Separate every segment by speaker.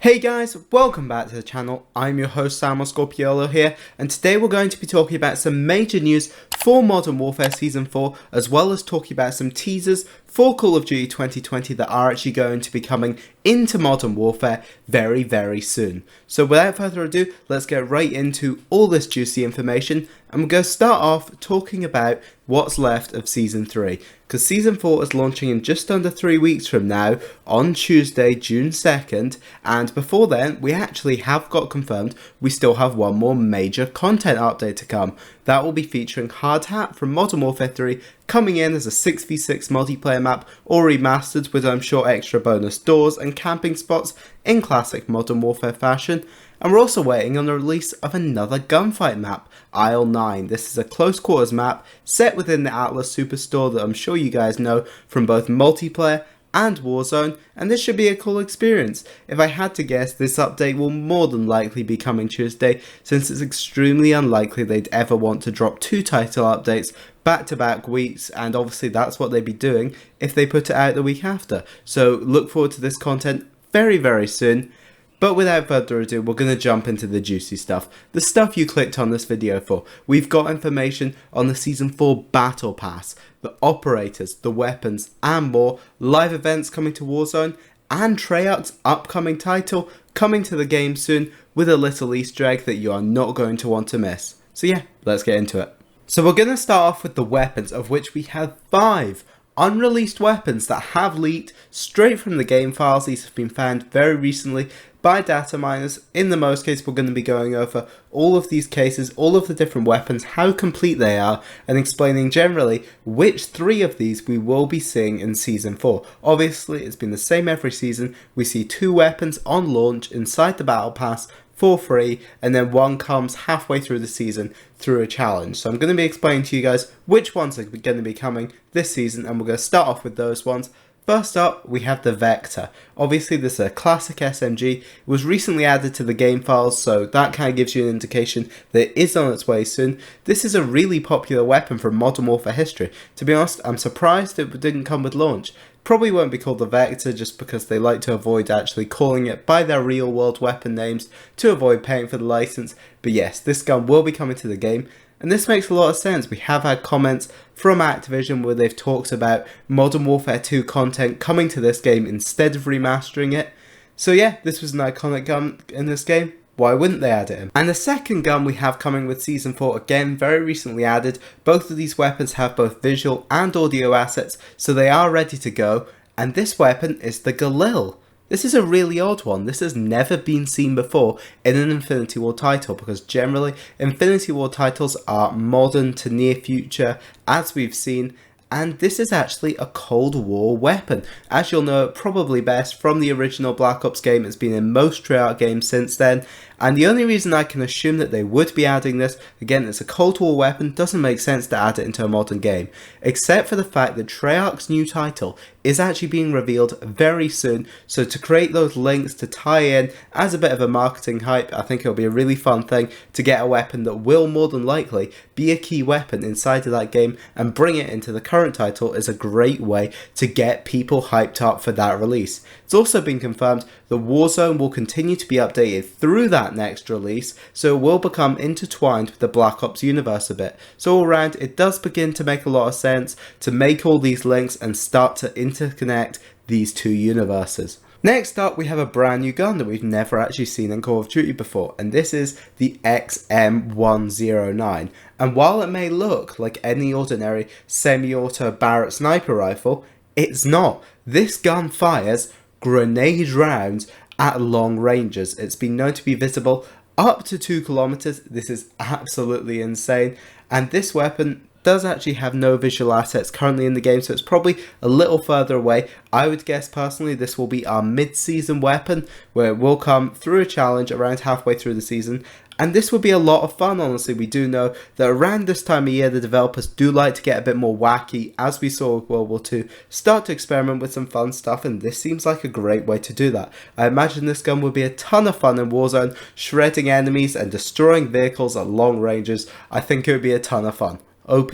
Speaker 1: Hey guys, welcome back to the channel. I'm your host Sam Scorpiolo here, and today we're going to be talking about some major news for Modern Warfare Season 4, as well as talking about some teasers for Call of Duty 2020 that are actually going to be coming into Modern Warfare very soon. So without further ado, let's get right into all this juicy information, and we're going to start off talking about what's left of Season 3, because Season 4 is launching in just under 3 weeks from now, on Tuesday, June 2nd, and before then, we actually have got confirmed we still have one more major content update to come. That will be featuring Hard Hat from Modern Warfare 3 coming in as a 6v6 multiplayer map, all remastered with I'm sure extra bonus doors and camping spots in classic Modern Warfare fashion. And we're also waiting on the release of another gunfight map, Isle 9. This is a close quarters map set within the Atlas Superstore that I'm sure you guys know from both multiplayer and Warzone, and this should be a cool experience. If I had to guess, this update will more than likely be coming Tuesday, since it's extremely unlikely they'd ever want to drop two title updates back-to-back weeks, and obviously that's what they'd be doing if they put it out the week after. So look forward to this content very soon. But without further ado, we're going to jump into the juicy stuff. The stuff you clicked on this video for. We've got information on the Season 4 Battle Pass, the operators, the weapons, and more. Live events coming to Warzone, and Treyarch's upcoming title coming to the game soon with a little Easter egg that you are not going to want to miss. So yeah, let's get into it. So we're going to start off with the weapons, of which we have 5 unreleased weapons that have leaked straight from the game files. These have been found very recently by data miners. In the most case, we're going to be going over all of these cases, all of the different weapons, how complete they are, and explaining generally which 3 of these we will be seeing in Season 4. Obviously, it's been the same every season. We see 2 weapons on launch inside the Battle Pass for free, and then one comes halfway through the season through a challenge. So I'm going to be explaining to you guys which ones are going to be coming this season, and we're going to start off with those ones. First up, we have the Vector. Obviously, this is a classic SMG. It was recently added to the game files, so that kind of gives you an indication that it is on its way soon. This is a really popular weapon from Modern Warfare history. To be honest, I'm surprised it didn't come with launch. Probably won't be called the Vector just because they like to avoid actually calling it by their real world weapon names to avoid paying for the license. But yes, this gun will be coming to the game. And this makes a lot of sense. We have had comments from Activision where they've talked about Modern Warfare 2 content coming to this game instead of remastering it. So yeah, this was an iconic gun in this game. Why wouldn't they add it in? And the second gun we have coming with Season 4, again, very recently added. Both of these weapons have both visual and audio assets, so they are ready to go. And this weapon is the Galil. This is a really odd one. This has never been seen before in an Infinity War title, because generally Infinity War titles are modern to near future, as we've seen, and this is actually a Cold War weapon. As you'll know probably best from the original Black Ops game, it's been in most Treyarch games since then, and the only reason I can assume that they would be adding this, again it's a Cold War weapon, doesn't make sense to add it into a modern game, except for the fact that Treyarch's new title is actually being revealed very soon, so to create those links to tie in as a bit of a marketing hype, I think it'll be a really fun thing to get a weapon that will more than likely be a key weapon inside of that game and bring it into the current title is a great way to get people hyped up for that release. It's also been confirmed that Warzone will continue to be updated through that next release, so it will become intertwined with the Black Ops universe a bit. So all around, it does begin to make a lot of sense to make all these links and start to interconnect these two universes. Next up, we have a brand new gun that we've never actually seen in Call of Duty before, and this is the XM109. And while it may look like any ordinary semi-auto Barrett sniper rifle, it's not. This gun fires grenade rounds at long ranges. It's been known to be visible up to 2 kilometers. This is absolutely insane, and this weapon does actually have no visual assets currently in the game, so it's probably a little further away. I would guess personally this will be our mid-season weapon, where it will come through a challenge around halfway through the season, and this will be a lot of fun. Honestly, we do know that around this time of year the developers do like to get a bit more wacky, as we saw with World War II, start to experiment with some fun stuff, and this seems like a great way to do that. I imagine this gun would be a ton of fun in Warzone, shredding enemies and destroying vehicles at long ranges. I think it would be a ton of fun. OP,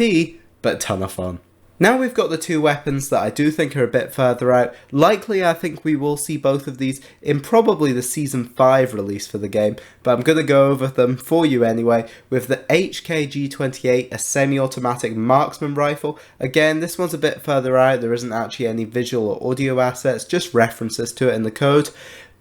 Speaker 1: but ton of fun. Now we've got the two weapons that I do think are a bit further out. Likely I think we will see both of these in probably the Season 5 release for the game, but I'm going to go over them for you anyway. With the HKG-28, a semi-automatic marksman rifle. Again, this one's a bit further out, there isn't actually any visual or audio assets, just references to it in the code.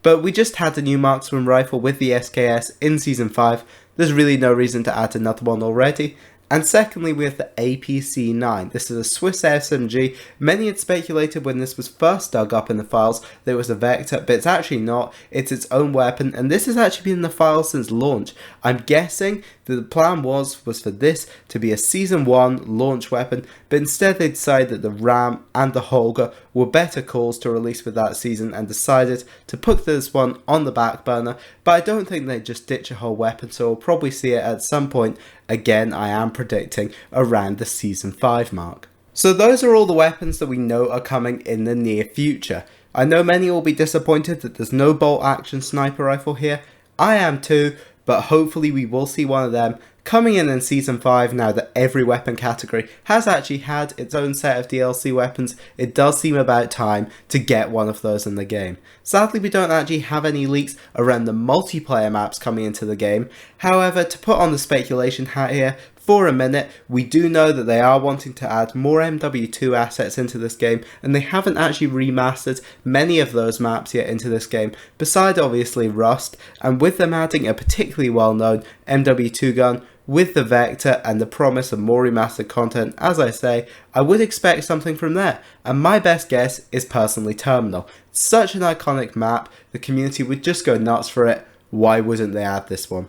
Speaker 1: But we just had a new marksman rifle with the SKS in Season 5, there's really no reason to add another one already. And secondly, we have the APC-9. This is a Swiss SMG. Many had speculated when this was first dug up in the files that it was a Vector, but it's actually not. It's its own weapon, and this has actually been in the files since launch. I'm guessing that the plan was for this to be a Season 1 launch weapon, but instead they decided that the Ram and the Holger were better calls to release with that season and decided to put this one on the back burner. But I don't think they'd just ditch a whole weapon, so we'll probably see it at some point. Again, I am predicting around the Season 5 mark. So those are all the weapons that we know are coming in the near future. I know many will be disappointed that there's no bolt action sniper rifle here. I am too, but hopefully we will see one of them coming in Season 5 now that every weapon category has actually had its own set of DLC weapons. It does seem about time to get one of those in the game. Sadly, we don't actually have any leaks around the multiplayer maps coming into the game. However, to put on the speculation hat here, for a minute, we do know that they are wanting to add more MW2 assets into this game, and they haven't actually remastered many of those maps yet into this game, beside obviously Rust, and with them adding a particularly well-known MW2 gun, with the Vector and the promise of more remastered content, as I say, I would expect something from there, and my best guess is personally Terminal. It's such an iconic map, the community would just go nuts for it, why wouldn't they add this one?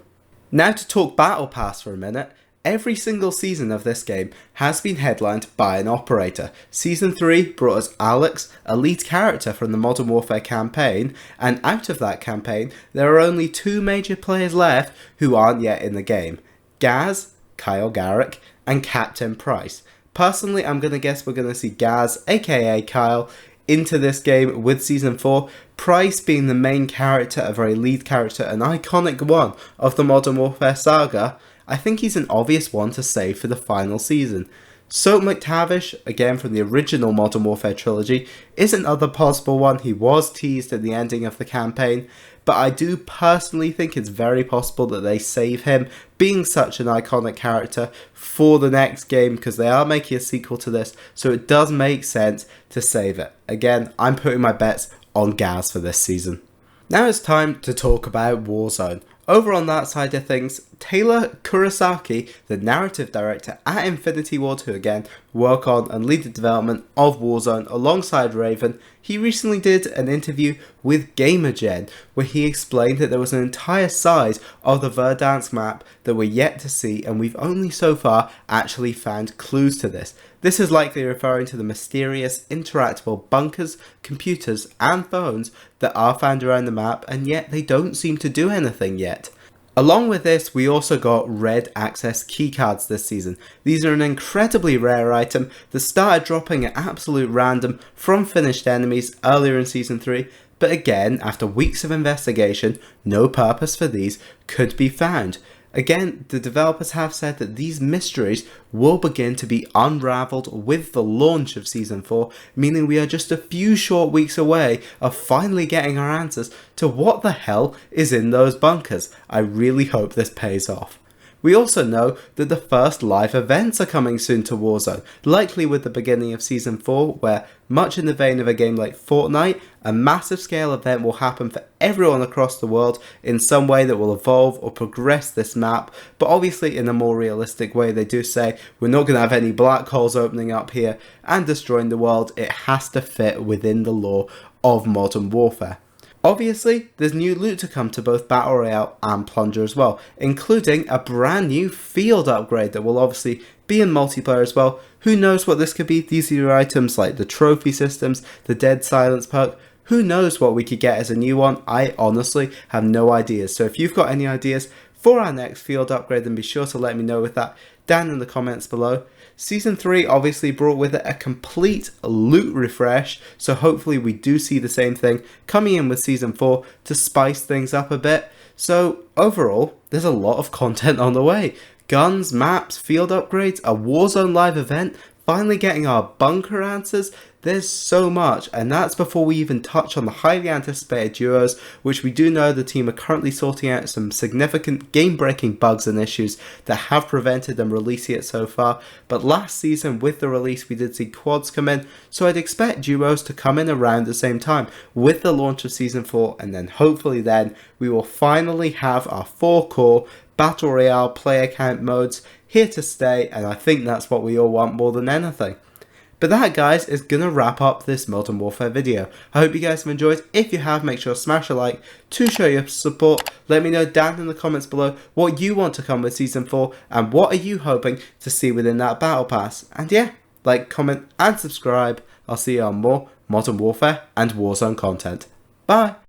Speaker 1: Now to talk Battle Pass for a minute. Every single season of this game has been headlined by an operator. Season 3 brought us Alex, a lead character from the Modern Warfare campaign, and out of that campaign, there are only two major players left who aren't yet in the game. Gaz, Kyle Garrick, and Captain Price. Personally, I'm going to guess we're going to see Gaz, aka Kyle, into this game with Season 4, Price being the main character, a very lead character, an iconic one of the Modern Warfare saga. I think he's an obvious one to save for the final season. Soap McTavish, again from the original Modern Warfare trilogy, is another possible one. He was teased at the ending of the campaign, but I do personally think it's very possible that they save him, being such an iconic character, for the next game, because they are making a sequel to this, so it does make sense to save it. Again, I'm putting my bets on Gaz for this season. Now it's time to talk about Warzone. Over on that side of things, Taylor Kurosaki, the narrative director at Infinity Ward, who again work on and lead the development of Warzone alongside Raven, he recently did an interview with GamerGen where he explained that there was an entire side of the Verdansk map that we're yet to see, and we've only so far actually found clues to this. This is likely referring to the mysterious interactable bunkers, computers and phones that are found around the map, and yet they don't seem to do anything yet. Along with this, we also got red access keycards this season. These are an incredibly rare item that started dropping at absolute random from finished enemies earlier in Season 3, but again, after weeks of investigation, no purpose for these could be found. Again, the developers have said that these mysteries will begin to be unraveled with the launch of Season 4, meaning we are just a few short weeks away of finally getting our answers to what the hell is in those bunkers. I really hope this pays off. We also know that the first live events are coming soon to Warzone, likely with the beginning of Season 4, where, much in the vein of a game like Fortnite, a massive scale event will happen for everyone across the world in some way that will evolve or progress this map, but obviously in a more realistic way. They do say we're not going to have any black holes opening up here and destroying the world. It has to fit within the lore of Modern Warfare. Obviously, there's new loot to come to both Battle Royale and Plunger as well, including a brand new field upgrade that will obviously be in multiplayer as well. Who knows what this could be? These are items like the trophy systems, the Dead Silence perk. Who knows what we could get as a new one? I honestly have no ideas. So if you've got any ideas for our next field upgrade, then be sure to let me know with that down in the comments below. Season 3 obviously brought with it a complete loot refresh, so hopefully we do see the same thing coming in with Season 4 to spice things up a bit. So overall, there's a lot of content on the way. Guns, maps, field upgrades, a Warzone live event, finally getting our bunker answers. There's so much, and that's before we even touch on the highly anticipated duos, which we do know the team are currently sorting out some significant game-breaking bugs and issues that have prevented them releasing it so far. But last season with the release we did see quads come in, so I'd expect duos to come in around the same time with the launch of Season 4, and then hopefully then we will finally have our 4 core Battle Royale player count modes here to stay, and I think that's what we all want more than anything. But that, guys, is going to wrap up this Modern Warfare video. I hope you guys have enjoyed. If you have, make sure to smash a like to show your support. Let me know down in the comments below what you want to come with Season 4 and what are you hoping to see within that Battle Pass. And yeah, like, comment and subscribe. I'll see you on more Modern Warfare and Warzone content. Bye!